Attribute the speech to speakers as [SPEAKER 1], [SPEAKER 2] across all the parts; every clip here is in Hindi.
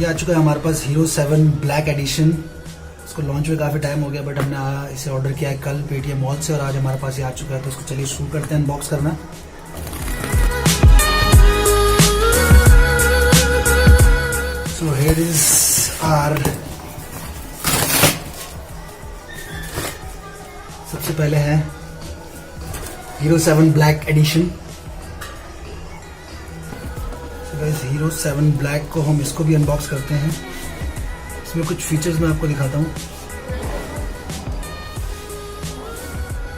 [SPEAKER 1] ये आ चुका है हमारे पास हीरो 7 ब्लैक एडिशन। इसको लॉन्च में काफ़ी टाइम हो गया, बट हमने इसे ऑर्डर किया है कल पेटीएम मॉल से और आज हमारे पास ये आ चुका है। तो इसको चलिए शुरू करते हैं अनबॉक्स करना। सो हियर इज आर, सबसे पहले है hero 7 black edition. Hero 7 black को हम इसको भी अनबॉक्स करते हैं। इसमें कुछ फीचर्स मैं आपको दिखाता हूँ।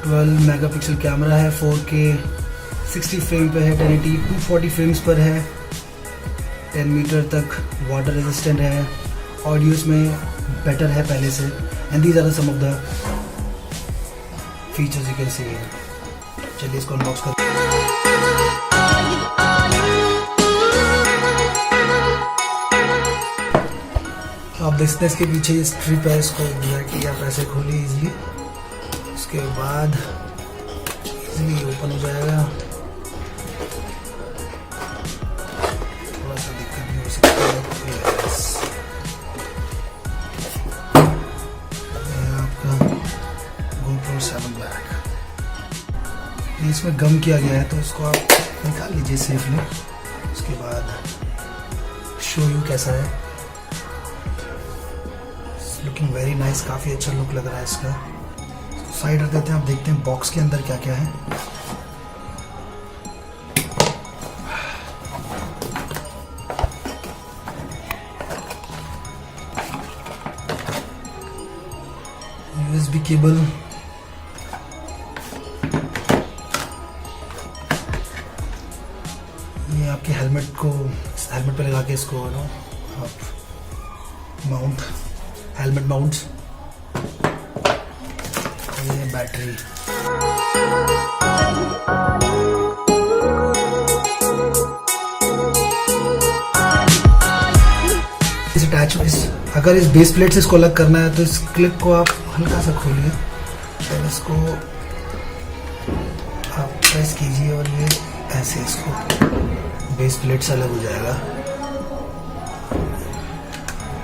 [SPEAKER 1] 12 मेगापिक्सल कैमरा है, 4K 60 फ्रेम पे है, 1080 240 फ्रेम्स पर है, 10 मीटर तक वाटर रेजिस्टेंट है, ऑडियो इसमें बेटर है पहले से। And these are some of the features you can see. चलिए इसको अनबॉक्स करते हैं। आप देखते हैं इसके पीछे ये स्ट्रिप है, इसको कि आप ऐसे खोलिए इजीली, उसके बाद इजीली ओपन हो जाएगा। थोड़ा सा दिक्कत भी हो सकता है। ये आपका GoPro 7 ब्लैक, इसमें गम किया गया है तो इसको आप निकाल लीजिए सेफली। उसके बाद शो यू कैसा है। लुकिंग वेरी नाइस, काफ़ी अच्छा लुक लग रहा है इसका। साइड रख देते हैं, आप देखते हैं बॉक्स के अंदर क्या क्या है। USB केबल, ये आपके हेलमेट पे लगा के इसको आप माउंट, हेलमेट माउंट्स। ये बैटरी, इस अटैच, अगर इस बेस प्लेट से इसको अलग करना है तो इस क्लिप को आप हल्का सा खोलिए, फिर इसको आप प्रेस कीजिए और ये ऐसे इसको बेस प्लेट से अलग हो जाएगा।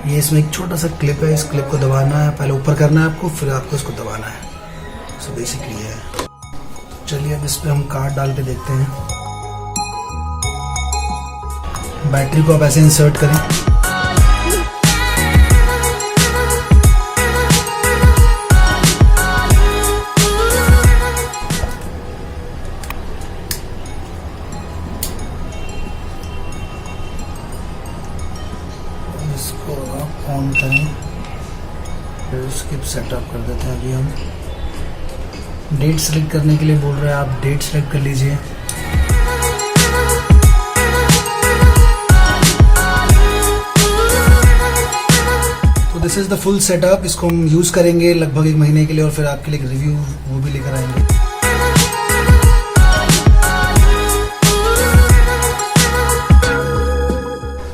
[SPEAKER 1] ये इसमें एक छोटा सा क्लिप है, इस क्लिप को दबाना है, पहले ऊपर करना है आपको, फिर आपको इसको दबाना है। सो बेसिकली ये है। चलिए अब इस पे हम कार्ड डाल के देखते हैं। बैटरी को आप ऐसे इंसर्ट करें, इसको आप ऑन करें, फिर स्किप सेटअप कर देते हैं। अभी हम डेट सेलेक्ट करने के लिए बोल रहे हैं, आप डेट सेलेक्ट कर लीजिए। तो this is the full setup. इसको हम यूज करेंगे लगभग 1 महीने के लिए और फिर आपके लिए रिव्यू वो भी लेकर आएंगे।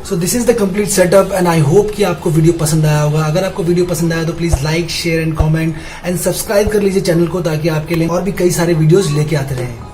[SPEAKER 1] So this is the complete setup and I hope कि आपको वीडियो पसंद आया होगा। अगर आपको वीडियो पसंद आया तो please like, share and comment and subscribe कर लीजिए चैनल को, ताकि आपके लिए और भी कई सारे वीडियोस लेके आते रहें।